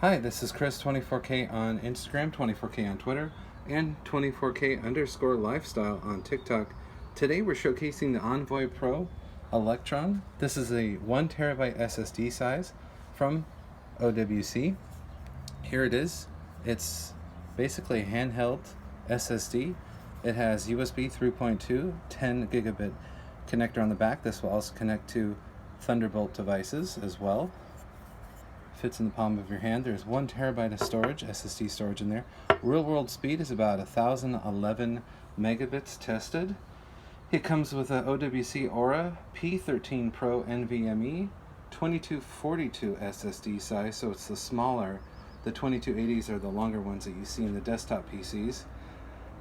Hi, this is Chris 24K on Instagram, 24K on Twitter, and 24K_lifestyle on TikTok. Today we're showcasing the Envoy Pro Elektron. This is a 1TB SSD size from OWC. Here it is. It's basically a handheld SSD. It has USB 3.2, 10 gigabit connector on the back. This will also connect to Thunderbolt devices as well. Fits in the palm of your hand. There's 1 terabyte of storage, SSD storage in there. Real world speed is about 1011 megabits tested. It comes with a OWC Aura P13 Pro NVMe 2242 SSD size, so it's the smaller. The 2280s are the longer ones that you see in the desktop PCs.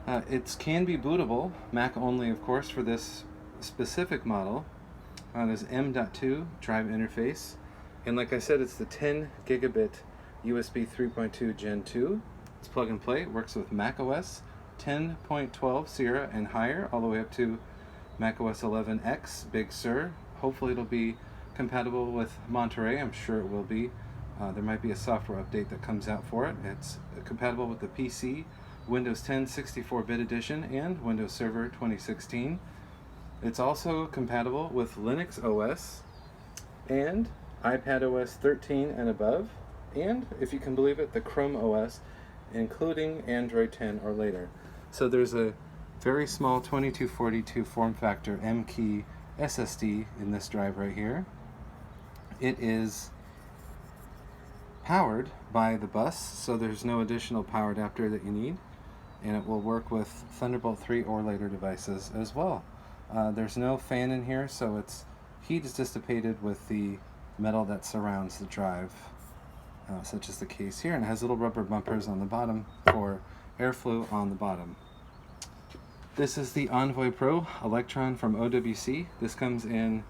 It can be bootable, Mac only of course for this specific model. There's M.2 drive interface. And like I said, it's the 10 gigabit USB 3.2 Gen 2. It's plug and play. It works with macOS 10.12 Sierra and higher, all the way up to macOS 11X Big Sur. Hopefully it'll be compatible with Monterey. I'm sure it will be. There might be a software update that comes out for it. It's compatible with the PC, Windows 10 64-bit edition, and Windows Server 2016. It's also compatible with Linux OS and iPadOS 13 and above, and if you can believe it, the Chrome OS, including Android 10 or later. So there's a very small 2242 form factor M-key SSD in this drive right here. It is powered by the bus, so there's no additional power adapter that you need, and it will work with Thunderbolt 3 or later devices as well. There's no fan in here, so its heat is dissipated with the metal that surrounds the drive, such as the case here, and it has little rubber bumpers on the bottom for airflow on the bottom. This is the Envoy Pro Elektron from OWC. This comes in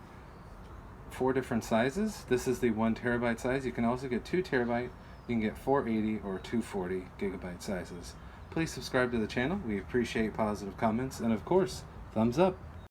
4 different sizes. This is the 1 terabyte size. You can also get 2 terabyte, you can get 480 or 240 gigabyte sizes. Please subscribe to the channel. We appreciate positive comments, and of course, thumbs up.